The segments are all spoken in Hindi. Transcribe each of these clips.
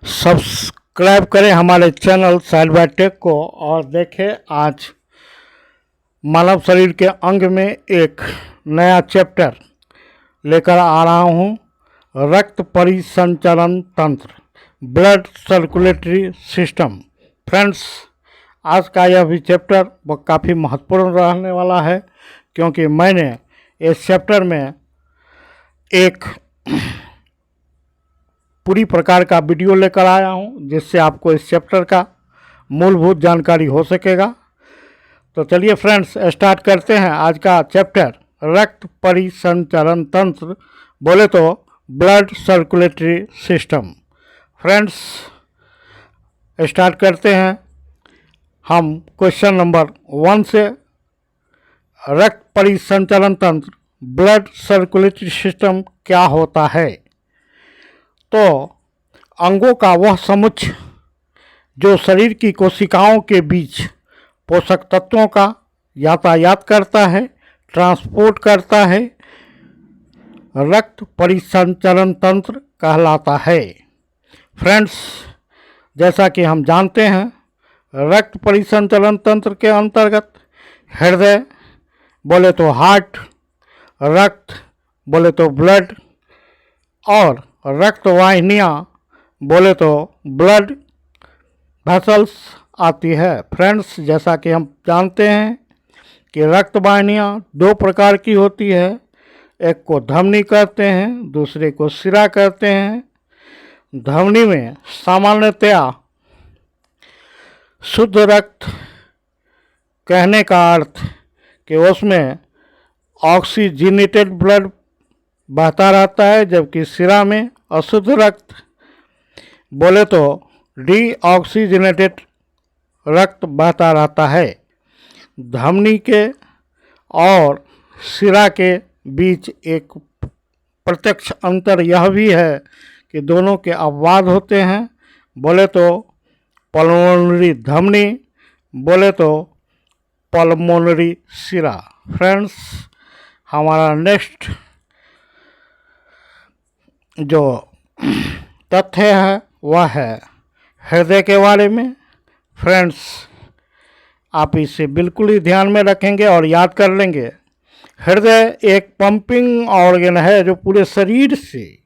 सब्सक्राइब करें हमारे चैनल साइड बाय टेक को और देखें आज मानव शरीर के अंग में एक नया चैप्टर लेकर आ रहा हूँ। रक्त परिसंचरण तंत्र, ब्लड सर्कुलेटरी सिस्टम। फ्रेंड्स, आज का यह भी चैप्टर वो काफ़ी महत्वपूर्ण रहने वाला है, क्योंकि मैंने इस चैप्टर में एक पूरी प्रकार का वीडियो लेकर आया हूं, जिससे आपको इस चैप्टर का मूलभूत जानकारी हो सकेगा। तो चलिए फ्रेंड्स, स्टार्ट करते हैं आज का चैप्टर, रक्त परिसंचरण तंत्र, बोले तो blood circulatory system. Friends, start करते हैं हम क्वेश्चन नंबर 1 से। रक्त परिसंचरण तंत्र, ब्लड सर्कुलेटरी सिस्टम क्या होता है? तो अंगों का वह समुच्चय जो शरीर की कोशिकाओं के बीच पोषक तत्वों का यातायात करता है, ट्रांसपोर्ट करता है, रक्त परिसंचरण तंत्र कहलाता है। फ्रेंड्स, जैसा कि हम जानते हैं, रक्त परिसंचरण तंत्र के अंतर्गत हृदय बोले तो हार्ट, रक्त बोले तो ब्लड, और रक्त वाहिनियाँ बोले तो ब्लड वेसल्स आती है। फ्रेंड्स, जैसा कि हम जानते हैं कि रक्त वाहिनियाँ 2 प्रकार की होती है, एक को धमनी कहते हैं, दूसरे को शिरा कहते हैं। धमनी में सामान्यतया शुद्ध रक्त कहने का अर्थ कि उसमें ऑक्सीजनेटेड ब्लड बहता रहता है, जबकि शिरा में अशुद्ध रक्त बोले तो डीऑक्सीजनेटेड रक्त बहता रहता है। धमनी के और शिरा के बीच एक प्रत्यक्ष अंतर यह भी है कि दोनों के अपवाद होते हैं, बोले तो पल्मोनरी धमनी, बोले तो पल्मोनरी शिरा। फ्रेंड्स, हमारा नेक्स्ट जो तथ्य है वह है हृदय के बारे में। फ्रेंड्स, आप इसे बिल्कुल ही ध्यान में रखेंगे और याद कर लेंगे। हृदय एक पंपिंग ऑर्गन है जो पूरे शरीर से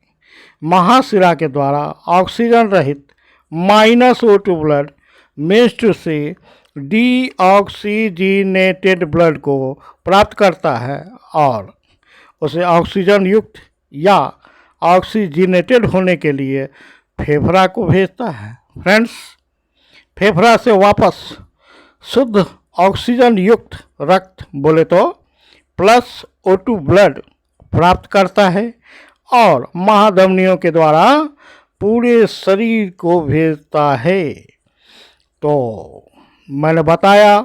महाशिरा के द्वारा ऑक्सीजन रहित -O2 ब्लड मिक्स्ड से डीऑक्सीजनेटेड ब्लड को प्राप्त करता है और उसे ऑक्सीजन युक्त या ऑक्सीजनेटेड होने के लिए फेफड़ा को भेजता है। फ्रेंड्स, फेफड़ा से वापस शुद्ध ऑक्सीजन युक्त रक्त बोले तो +O2 ब्लड प्राप्त करता है और महाधमनियों के द्वारा पूरे शरीर को भेजता है। तो मैंने बताया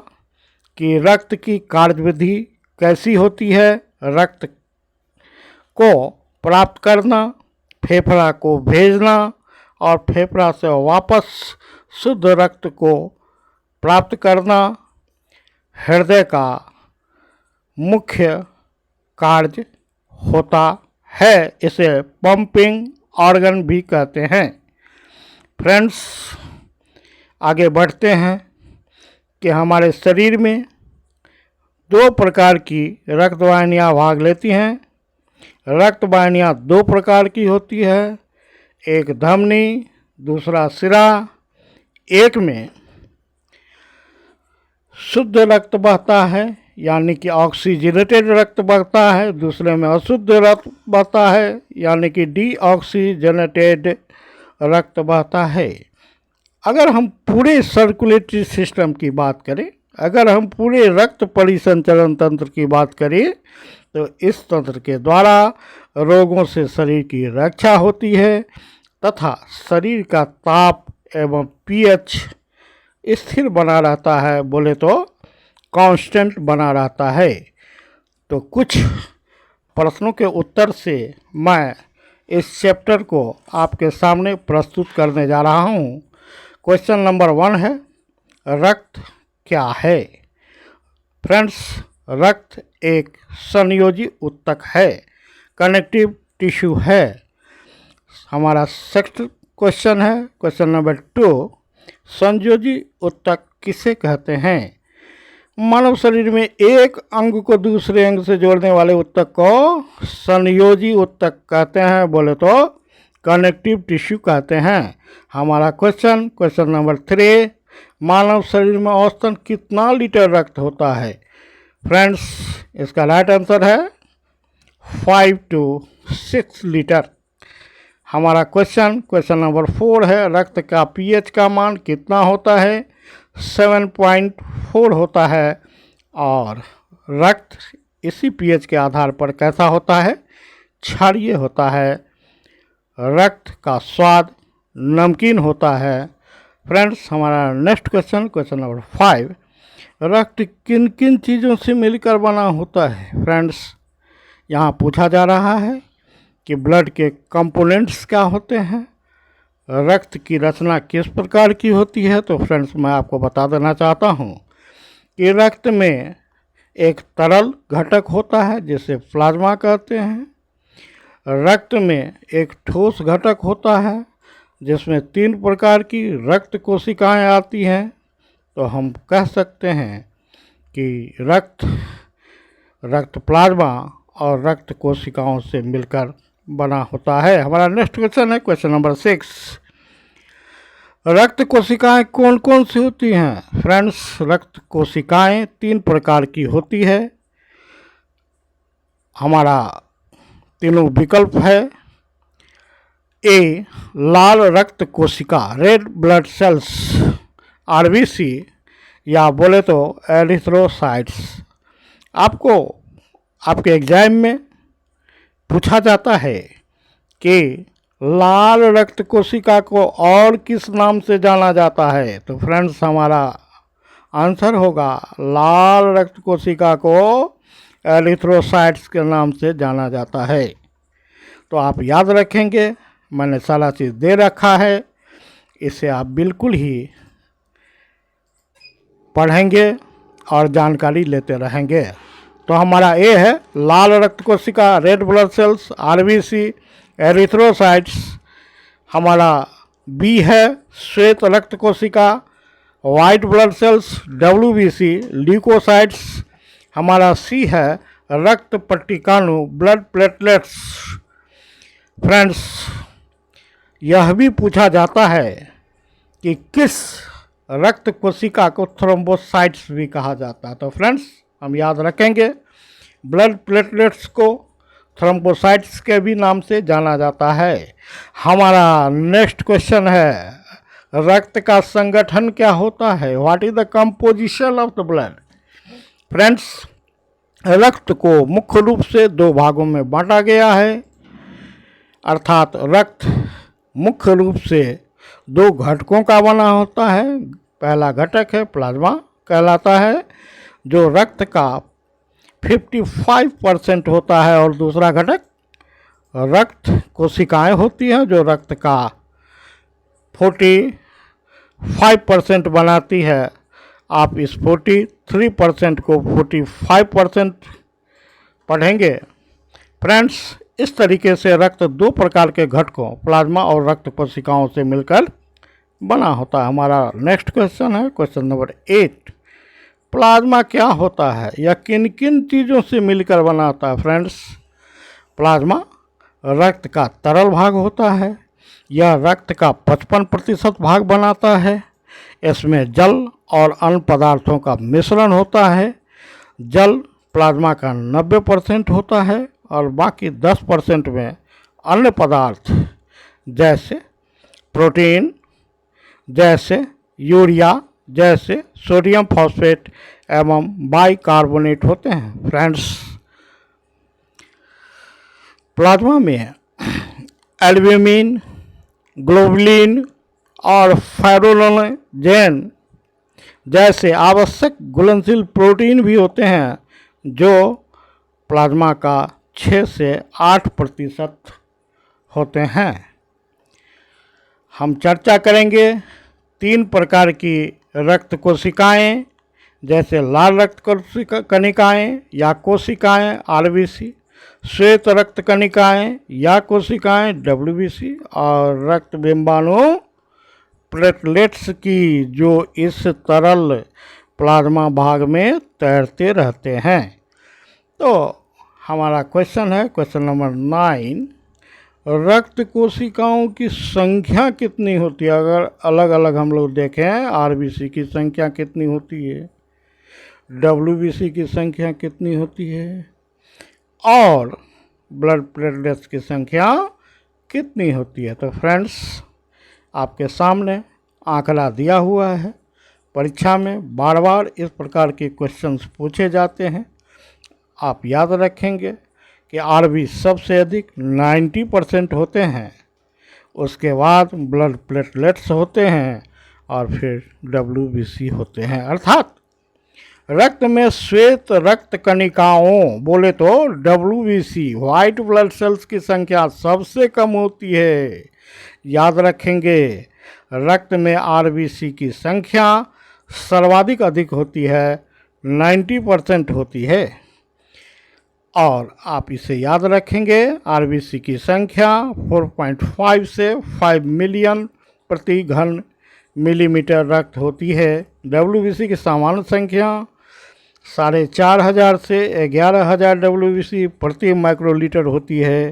कि रक्त की कार्यविधि कैसी होती है। रक्त को प्राप्त करना, फेफड़ा को भेजना और फेफड़ा से वापस शुद्ध रक्त को प्राप्त करना हृदय का मुख्य कार्य होता है। इसे पंपिंग ऑर्गन भी कहते हैं। फ्रेंड्स, आगे बढ़ते हैं कि हमारे शरीर में 2 प्रकार की रक्त वाहिनियाँ भाग लेती हैं। रक्त वाहिनियाँ 2 प्रकार की होती है, एक धमनी, दूसरा शिरा। एक में शुद्ध रक्त बहता है, यानी कि ऑक्सीजनेटेड रक्त बहता है, दूसरे में अशुद्ध रक्त बहता है, यानी कि डीऑक्सीजनेटेड रक्त बहता है। अगर हम पूरे सर्कुलेटरी सिस्टम की बात करें, अगर हम पूरे रक्त परिसंचरण तंत्र की बात करें, तो इस तंत्र के द्वारा रोगों से शरीर की रक्षा होती है तथा शरीर का ताप एवं pH स्थिर बना रहता है, बोले तो कांस्टेंट बना रहता है। तो कुछ प्रश्नों के उत्तर से मैं इस चैप्टर को आपके सामने प्रस्तुत करने जा रहा हूँ। क्वेश्चन नंबर 1 है, रक्त क्या है? फ्रेंड्स, रक्त एक संयोजी ऊतक है, कनेक्टिव टिश्यू है। हमारा सेक्स क्वेश्चन है, क्वेश्चन नंबर 2, संयोजी ऊतक किसे कहते हैं? मानव शरीर में एक अंग को दूसरे अंग से जोड़ने वाले ऊतक को संयोजी ऊतक कहते हैं, बोले तो कनेक्टिव टिश्यू कहते हैं। हमारा क्वेश्चन नंबर 3, मानव शरीर में औसतन कितना लीटर रक्त होता है? फ्रेंड्स, इसका राइट आंसर है 5 to 6 लीटर। हमारा क्वेश्चन नंबर 4 है, रक्त का पीएच का मान कितना होता है? 7.4 होता है। और रक्त इसी पीएच के आधार पर कैसा होता है? क्षारीय होता है। रक्त का स्वाद नमकीन होता है। फ्रेंड्स, हमारा नेक्स्ट क्वेश्चन नंबर 5, रक्त किन किन चीज़ों से मिलकर बना होता है? फ्रेंड्स, यहाँ पूछा जा रहा है कि ब्लड के कंपोनेंट्स क्या होते हैं, रक्त की रचना किस प्रकार की होती है। तो फ्रेंड्स, मैं आपको बता देना चाहता हूँ कि रक्त में एक तरल घटक होता है जिसे प्लाज्मा कहते हैं। रक्त में एक ठोस घटक होता है जिसमें 3 प्रकार की रक्त कोशिकाएं आती हैं। तो हम कह सकते हैं कि रक्त प्लाज्मा और रक्त कोशिकाओं से मिलकर बना होता है। हमारा नेक्स्ट क्वेश्चन है, क्वेश्चन नंबर 6, रक्त कोशिकाएं कौन कौन सी होती हैं? फ्रेंड्स, रक्त कोशिकाएं 3 प्रकार की होती है। हमारा तीनों विकल्प है। ए, लाल रक्त कोशिका, रेड ब्लड सेल्स, आरबीसी, या बोले तो एरिथ्रोसाइट्स। आपको आपके एग्जाम में पूछा जाता है कि लाल रक्त कोशिका को और किस नाम से जाना जाता है? तो फ्रेंड्स, हमारा आंसर होगा लाल रक्त कोशिका को एरिथ्रोसाइट्स के नाम से जाना जाता है। तो आप याद रखेंगे, मैंने सारा चीज़ दे रखा है, इसे आप बिल्कुल ही पढ़ेंगे और जानकारी लेते रहेंगे। तो हमारा ए है लाल रक्त कोशिका, red blood cells, RBC, erythrocytes. हमारा बी है श्वेत रक्त कोशिका, white blood cells, WBC, leukocytes. हमारा सी है रक्त पट्टिकाणु, ब्लड प्लेटलेट्स। फ्रेंड्स, यह भी पूछा जाता है कि किस रक्त कोशिका को थ्रोम्बोसाइट्स भी कहा जाता है। तो फ्रेंड्स, हम याद रखेंगे, ब्लड प्लेटलेट्स को थ्रोम्बोसाइट्स के भी नाम से जाना जाता है। हमारा नेक्स्ट क्वेश्चन है, रक्त का संगठन क्या होता है? What is the composition of the blood? Friends, रक्त को मुख्य रूप से 2 भागों में बांटा गया है, अर्थात रक्त मुख्य रूप से 2 घटकों का बना होता है। पहला घटक है प्लाज्मा कहलाता है, जो रक्त का 55% होता है, और दूसरा घटक रक्त कोशिकाएं होती हैं जो रक्त का 45% बनाती है। आप इस 43% को 45% पढ़ेंगे। फ्रेंड्स, इस तरीके से रक्त 2 प्रकार के घटकों प्लाज्मा और रक्त कोशिकाओं से मिलकर बना होता है। हमारा नेक्स्ट क्वेश्चन है, क्वेश्चन नंबर 8, प्लाज्मा क्या होता है? यह किन किन चीज़ों से मिलकर बना होता है? फ्रेंड्स, प्लाज्मा रक्त का तरल भाग होता है। यह रक्त का 55% भाग बनाता है। इसमें जल और अन्य पदार्थों का मिश्रण होता है। जल प्लाज्मा का 90% होता है और बाकी 10% में अन्य पदार्थ जैसे प्रोटीन, जैसे यूरिया, जैसे सोडियम फॉस्फेट एवं बाइकार्बोनेट होते हैं। फ्रेंड्स, प्लाज्मा में एल्ब्यूमिन, ग्लोबुलिन और फाइब्रिनोजेन जैसे आवश्यक घुलनशील प्रोटीन भी होते हैं, जो प्लाज्मा का 6 से 8% होते हैं। हम चर्चा करेंगे 3 प्रकार की रक्त कोशिकाएं, जैसे लाल रक्त कोशिका कणिकाएं या कोशिकाएं, आरबीसी, श्वेत रक्त कणिकाएं या कोशिकाएं WBC, और रक्त बिंबाणु प्लेटलेट्स की जो इस तरल प्लाज्मा भाग में तैरते रहते हैं। तो हमारा क्वेश्चन है, क्वेश्चन नंबर 9, रक्त कोशिकाओं की संख्या कितनी होती है? अगर अलग अलग हम लोग देखें, RBC की संख्या कितनी होती है, WBC की संख्या कितनी होती है, और ब्लड प्लेटलेट्स की संख्या कितनी होती है? तो फ्रेंड्स, आपके सामने आंकड़ा दिया हुआ है। परीक्षा में बार बार इस प्रकार के क्वेश्चंस पूछे जाते हैं। आप याद रखेंगे कि RB सबसे अधिक 90% होते हैं, उसके बाद ब्लड प्लेटलेट्स होते हैं, और फिर WBC होते हैं। अर्थात रक्त में श्वेत रक्त कणिकाओं बोले तो WBC व्हाइट ब्लड सेल्स की संख्या सबसे कम होती है। याद रखेंगे, रक्त में RBC की संख्या सर्वाधिक अधिक होती है, 90% होती है। और आप इसे याद रखेंगे, RBC की संख्या 4.5 से 5 मिलियन प्रति घन मिलीमीटर रक्त होती है। WBC की सामान्य संख्या 4,500 से 11,000 WBC प्रति माइक्रोलीटर होती है।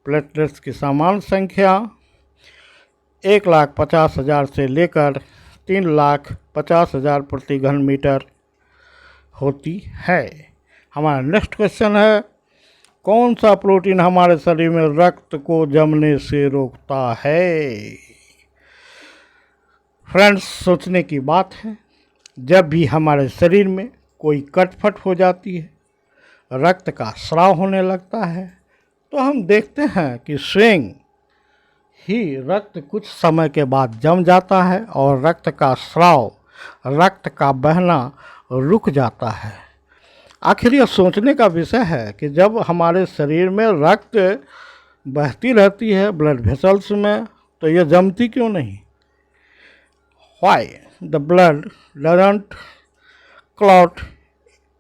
प्लेटलेट्स की सामान्य संख्या 1,50,000 से लेकर 3,50,000 प्रति घन मीटर होती है। हमारा नेक्स्ट क्वेश्चन है, कौन सा प्रोटीन हमारे शरीर में रक्त को जमने से रोकता है? फ्रेंड्स, सोचने की बात है, जब भी हमारे शरीर में कोई कटफट हो जाती है, रक्त का स्राव होने लगता है, तो हम देखते हैं कि स्वयं ही रक्त कुछ समय के बाद जम जाता है और रक्त का स्राव, रक्त का बहना रुक जाता है। आखिर यह सोचने का विषय है कि जब हमारे शरीर में रक्त बहती रहती है ब्लड वेसल्स में, तो यह जमती क्यों नहीं? Why the blood doesn't clot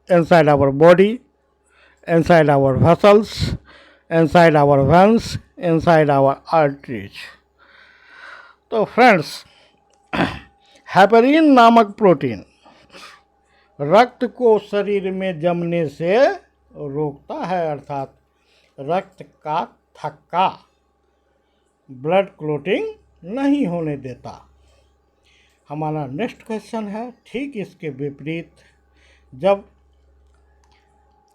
inside our body, inside our vessels, inside our veins, inside our arteries? तो फ्रेंड्स, हेपेरिन नामक प्रोटीन रक्त को शरीर में जमने से रोकता है, अर्थात रक्त का थक्का, ब्लड क्लोटिंग नहीं होने देता। हमारा नेक्स्ट क्वेश्चन है, ठीक इसके विपरीत, जब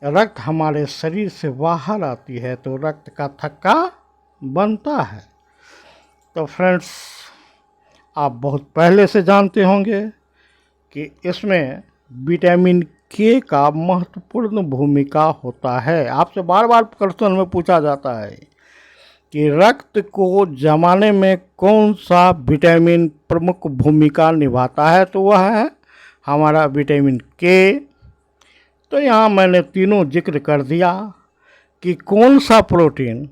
रक्त हमारे शरीर से बाहर आती है तो रक्त का थक्का बनता है। तो फ्रेंड्स, आप बहुत पहले से जानते होंगे कि इसमें विटामिन के का महत्वपूर्ण भूमिका होता है। आपसे बार बार क्वेश्चन में पूछा जाता है कि रक्त को जमाने में कौन सा विटामिन प्रमुख भूमिका निभाता है, तो वह है हमारा विटामिन के। तो यहाँ मैंने तीनों जिक्र कर दिया कि कौन सा प्रोटीन,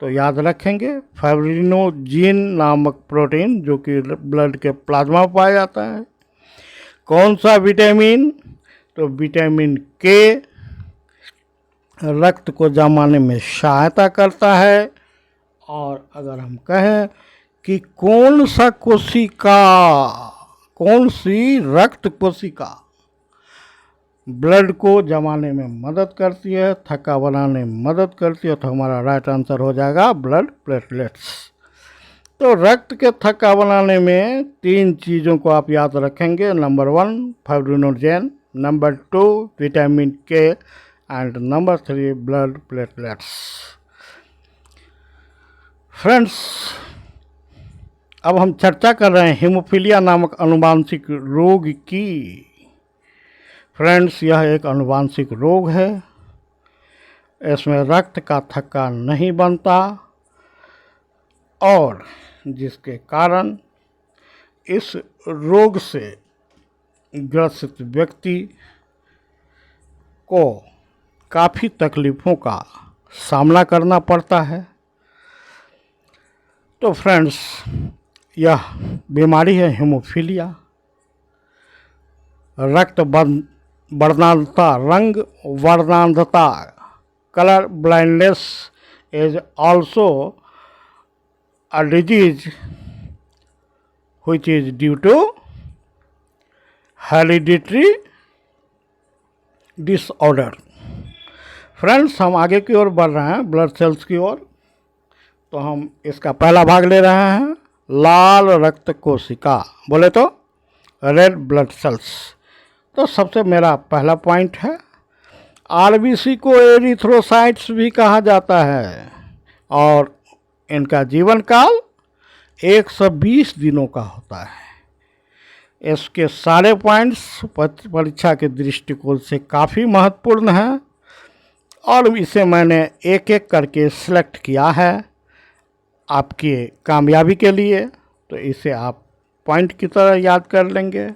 तो याद रखेंगे फाइब्रिनोजिन नामक प्रोटीन जो कि ब्लड के प्लाज्मा में पाया जाता है। कौन सा विटामिन, तो विटामिन के रक्त को जमाने में सहायता करता है। और अगर हम कहें कि कौन सा कोशिका, कौन सी रक्त कोशिका ब्लड को जमाने में मदद करती है, थक्का बनाने में मदद करती है, तो हमारा राइट आंसर हो जाएगा ब्लड प्लेटलेट्स। तो रक्त के थक्का बनाने में तीन चीज़ों को आप याद रखेंगे, नंबर 1 फाइब्रिनोजेन, नंबर 2 विटामिन के, and number 3 blood platelets. Friends, अब हम चर्चा कर रहे हैं हीमोफीलिया नामक आनुवांशिक रोग की। फ्रेंड्स, यह एक आनुवांशिक रोग है। इसमें रक्त का थक्का नहीं बनता और जिसके कारण इस रोग से ग्रसित व्यक्ति को काफ़ी तकलीफ़ों का सामना करना पड़ता है। तो फ्रेंड्स, यह बीमारी है हीमोफीलिया। रक्त वर्णांधता, रंग वर्णांधता color blindness is also a disease which is due to hereditary disorder. Friends, हम आगे की ओर बढ़ रहे हैं, ब्लड सेल्स की ओर। तो हम इसका पहला भाग ले रहे हैं, लाल रक्त कोशिका, बोले तो रेड ब्लड सेल्स। तो सबसे मेरा पहला पॉइंट है, आरबीसी को एरिथ्रोसाइट्स भी कहा जाता है और इनका जीवन काल 120 दिनों का होता है। इसके सारे पॉइंट्स परीक्षा के दृष्टिकोण से काफ़ी महत्वपूर्ण हैं और इसे मैंने एक एक करके सिलेक्ट किया है आपकी कामयाबी के लिए। तो इसे आप पॉइंट की तरह याद कर लेंगे।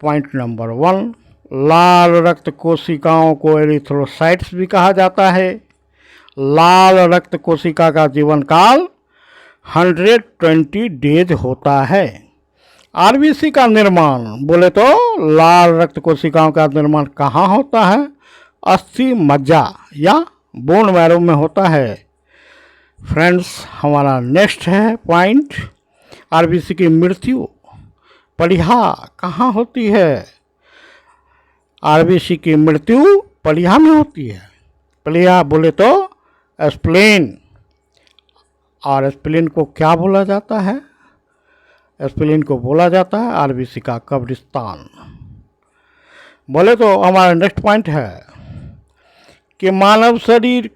पॉइंट नंबर 1, लाल रक्त कोशिकाओं को एरिथ्रोसाइट्स भी कहा जाता है। लाल रक्त कोशिका का जीवन काल 120 डेज होता है। आरबीसी का निर्माण, बोले तो लाल रक्त कोशिकाओं का निर्माण कहाँ होता है? अस्थि मज्जा या बोन मैरो में होता है। फ्रेंड्स, हमारा नेक्स्ट है पॉइंट, आरबीसी की मृत्यु पलिहा कहाँ होती है? आरबीसी की मृत्यु पलिहा में होती है। पलिहा बोले तो स्प्लीन, और स्प्लीन को क्या बोला जाता है? स्प्लीन को बोला जाता है आरबीसी का कब्रिस्तान। बोले तो हमारा नेक्स्ट पॉइंट है कि मानव शरीर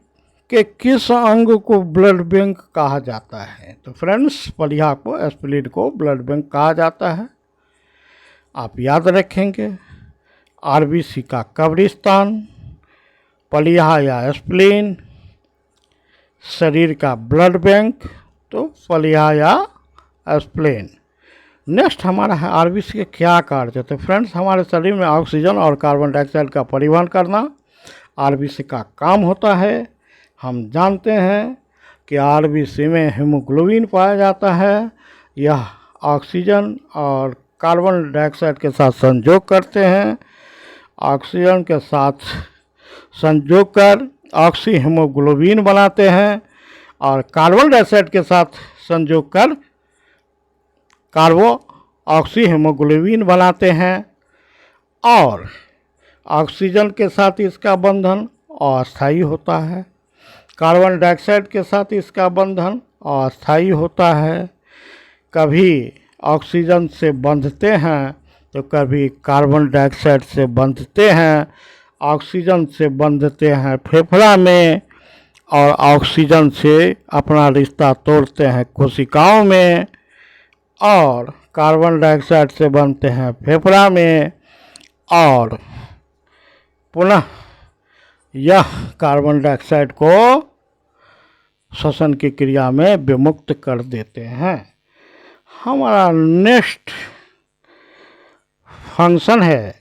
के किस अंग को ब्लड बैंक कहा जाता है? तो फ्रेंड्स, पलिहा को, स्प्लीन को ब्लड बैंक कहा जाता है। आप याद रखेंगे, आरबीसी का कब्रिस्तान, पलिहा या स्प्लीन, शरीर का ब्लड बैंक, तो पलिहा या स्प्लीन। नेक्स्ट हमारा है आरबीसी के क्या कार्य? तो फ्रेंड्स, हमारे शरीर में ऑक्सीजन और कार्बन डाइऑक्साइड का परिवहन करना आरबीसी का काम होता है। हम जानते हैं कि आरबीसी में हीमोग्लोबिन पाया जाता है। यह ऑक्सीजन और कार्बन डाइऑक्साइड के साथ संयोग करते हैं। ऑक्सीजन के साथ संयोग कर ऑक्सी हीमोग्लोबिन बनाते हैं और कार्बन डाइऑक्साइड के साथ संयोग कर कार्बो ऑक्सी हीमोग्लोबिन बनाते हैं। और ऑक्सीजन के साथ इसका बंधन अस्थायी होता है, कार्बन डाइऑक्साइड के साथ इसका बंधन अस्थायी होता है। कभी ऑक्सीजन से बंधते हैं तो कभी कार्बन डाइऑक्साइड से बंधते हैं। ऑक्सीजन से बंधते हैं फेफड़ा में और ऑक्सीजन से अपना रिश्ता तोड़ते हैं कोशिकाओं में, और कार्बन डाइऑक्साइड से बनते हैं फेफड़ा में, और पुनः यह कार्बन डाइऑक्साइड को श्वसन की क्रिया में विमुक्त कर देते हैं। हमारा नेक्स्ट फंक्शन है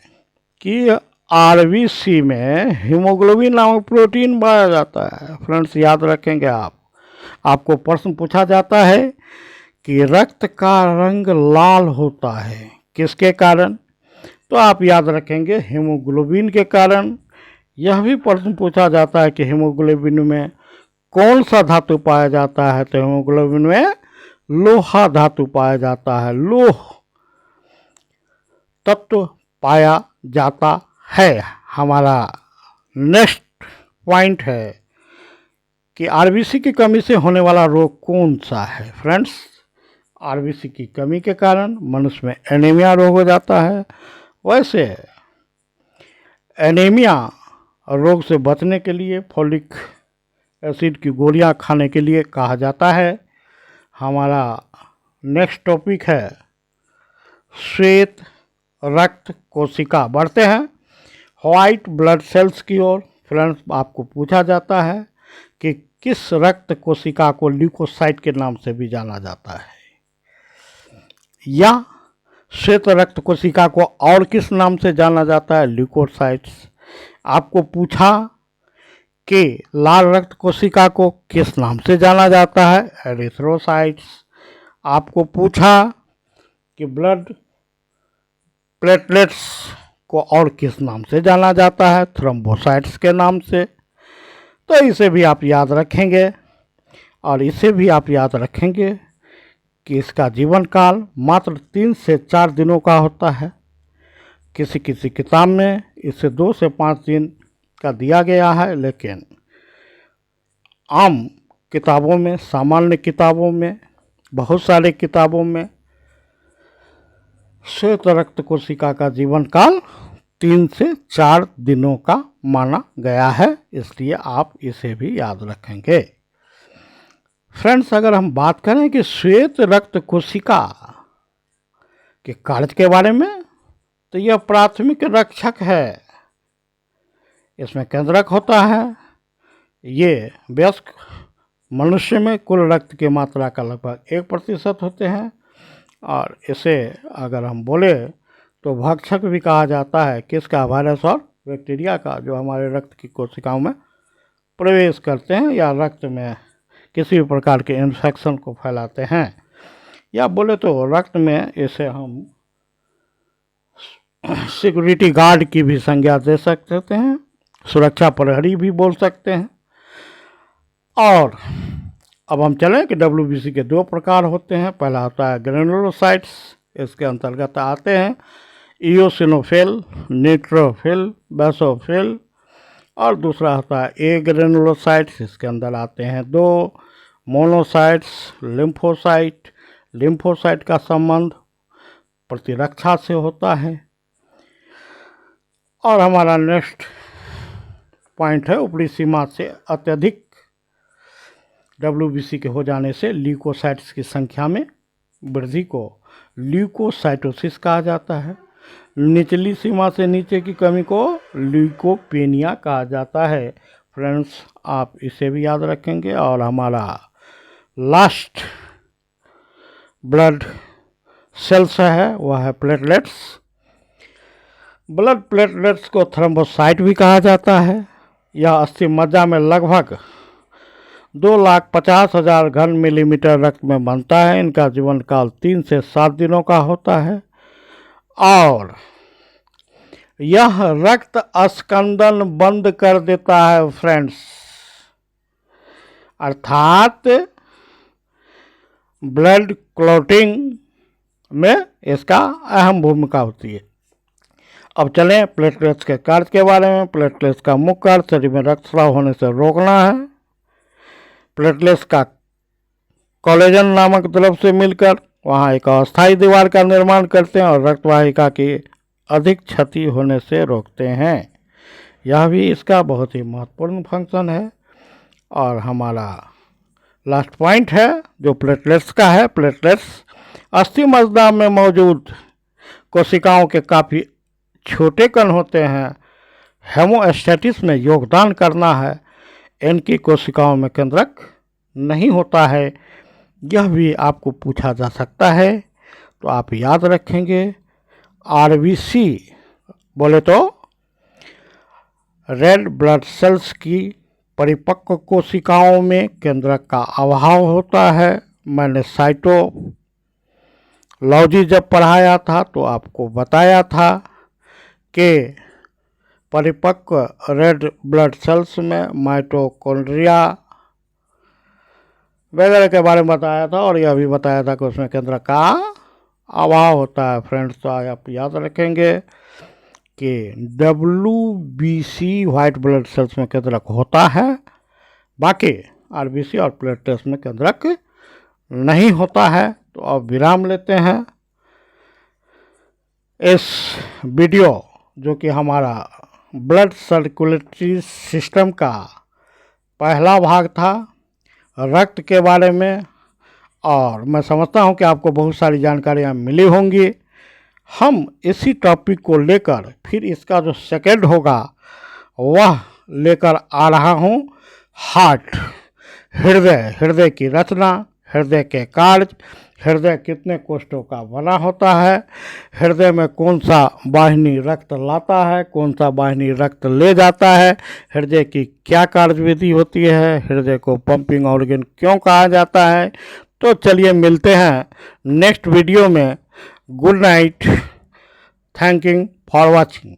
कि आरबीसी में हीमोग्लोबिन नामक प्रोटीन पाया जाता है। फ्रेंड्स, याद रखेंगे आपको प्रश्न पूछा जाता है कि रक्त का रंग लाल होता है किसके कारण? तो आप याद रखेंगे हीमोग्लोबिन के कारण। यह भी प्रश्न पूछा जाता है कि हीमोग्लोबिन में कौन सा धातु पाया जाता है? तो हीमोग्लोबिन में लोहा धातु पाया जाता है, लोह तत्व पाया जाता है। हमारा नेक्स्ट पॉइंट है कि आरबीसी की कमी से होने वाला रोग कौन सा है? फ्रेंड्स, आरबीसी की कमी के कारण मनुष्य में एनीमिया रोग हो जाता है। वैसे एनीमिया रोग से बचने के लिए फोलिक एसिड की गोलियां खाने के लिए कहा जाता है। हमारा नेक्स्ट टॉपिक है श्वेत रक्त कोशिका। बढ़ते हैं व्हाइट ब्लड सेल्स की ओर। फ्रेंड्स, आपको पूछा जाता है कि किस रक्त कोशिका को ल्यूकोसाइट के नाम से भी जाना जाता है, या श्वेत रक्त कोशिका को और किस नाम से जाना जाता है? ल्यूकोसाइट्स। आपको पूछा कि लाल रक्त कोशिका को किस नाम से जाना जाता है? एरिथ्रोसाइट्स। आपको पूछा कि ब्लड प्लेटलेट्स को और किस नाम से जाना जाता है? थ्रोम्बोसाइट्स के नाम से। तो इसे भी आप याद रखेंगे, और इसे भी आप याद रखेंगे कि इसका जीवन काल मात्र 3 से 4 दिनों का होता है। किसी किसी किताब में इसे 2 से 5 दिन का दिया गया है, लेकिन आम किताबों में, सामान्य किताबों में, बहुत सारे किताबों में श्वेत रक्त कोशिका का जीवन काल 3 से 4 दिनों का माना गया है, इसलिए आप इसे भी याद रखेंगे। फ्रेंड्स, अगर हम बात करें कि श्वेत रक्त कोशिका के कार्य के बारे में, तो यह प्राथमिक रक्षक है। इसमें केंद्रक होता है। ये वयस्क मनुष्य में कुल रक्त की मात्रा का लगभग 1% होते हैं, और इसे अगर हम बोले तो भक्षक भी कहा जाता है। किसका? वायरस और बैक्टीरिया का, जो हमारे रक्त की कोशिकाओं में प्रवेश करते हैं या रक्त में किसी भी प्रकार के इन्फेक्शन को फैलाते हैं। या बोले तो रक्त में इसे हम सिक्योरिटी गार्ड की भी संज्ञा दे सकते हैं, सुरक्षा प्रहरी भी बोल सकते हैं। और अब हम चलें कि WBC के 2 प्रकार होते हैं। पहला होता है ग्रेनुलोसाइट्स, इसके अंतर्गत आते हैं इयोसिनोफिल, न्यूट्रोफिल, बेसोफिल, और दूसरा होता है ए ग्रेनुलोसाइट्स, इसके अंदर आते हैं 2 मोनोसाइट्स, लिम्फोसाइट। लिम्फोसाइट का संबंध प्रतिरक्षा से होता है। और हमारा नेक्स्ट पॉइंट है ऊपरी सीमा से अत्यधिक WBC के हो जाने से ल्यूकोसाइट्स की संख्या में वृद्धि को ल्यूकोसाइटोसिस कहा जाता है। निचली सीमा से नीचे की कमी को ल्यूकोपेनिया कहा जाता है। फ्रेंड्स, आप इसे भी याद रखेंगे। और हमारा लास्ट ब्लड सेल्स है वह है प्लेटलेट्स। ब्लड प्लेटलेट्स को थ्रोम्बोसाइट भी कहा जाता है। यह अस्थि मज्जा में लगभग 2,50,000 घन मिलीमीटर रक्त में बनता है। इनका जीवन काल 3 से 7 दिनों का होता है, और यह रक्त अस्कंदन बंद कर देता है फ्रेंड्स, अर्थात ब्लड क्लॉटिंग में इसका अहम भूमिका होती है। अब चलें प्लेटलेट्स के कार्य के बारे में। प्लेटलेट्स का मुख्य कार्य शरीर में रक्तस्राव होने से रोकना है। प्लेटलेट्स का कोलेजन नामक द्रव से मिलकर वहाँ एक अस्थायी दीवार का निर्माण करते हैं और रक्तवाहिका की अधिक क्षति होने से रोकते हैं। यह भी इसका बहुत ही महत्वपूर्ण फंक्शन है। और हमारा लास्ट पॉइंट है जो प्लेटलेट्स का है। प्लेटलेट्स अस्थि मज्जा में मौजूद कोशिकाओं के काफ़ी छोटे कण होते हैं। हेमोस्टेसिस में योगदान करना है। इनकी कोशिकाओं में केंद्रक नहीं होता है। यह भी आपको पूछा जा सकता है, तो आप याद रखेंगे। RBC बोले तो रेड ब्लड सेल्स की परिपक्व कोशिकाओं में केंद्रक का अभाव होता है। मैंने साइटोलॉजी जब पढ़ाया था तो आपको बताया था कि परिपक्व रेड ब्लड सेल्स में माइटोकॉन्ड्रिया वगैरह के बारे में बताया था, और यह भी बताया था कि उसमें केंद्रक का अभाव होता है। फ्रेंड्स, तो आप याद रखेंगे कि WBC वाइट ब्लड सेल्स में केंद्रक होता है, बाकी RBC और प्लेटलेट्स में केंद्रक नहीं होता है। तो अब विराम लेते हैं। इस वीडियो जो कि हमारा ब्लड सर्कुलेटरी सिस्टम का पहला भाग था रक्त के बारे में, और मैं समझता हूं कि आपको बहुत सारी जानकारियां मिली होंगी। हम इसी टॉपिक को लेकर फिर इसका जो सेकंड होगा वह लेकर आ रहा हूं। हार्ट, हृदय की रचना, हृदय के कार्य, हृदय कितने कोष्ठों का बना होता है, हृदय में कौन सा वाहिनी रक्त लाता है, कौन सा वाहिनी रक्त ले जाता है, हृदय की क्या कार्यविधि होती है, हृदय को पंपिंग ऑर्गन क्यों कहा जाता है। तो चलिए मिलते हैं नेक्स्ट वीडियो में। Good night. Thank you for watching.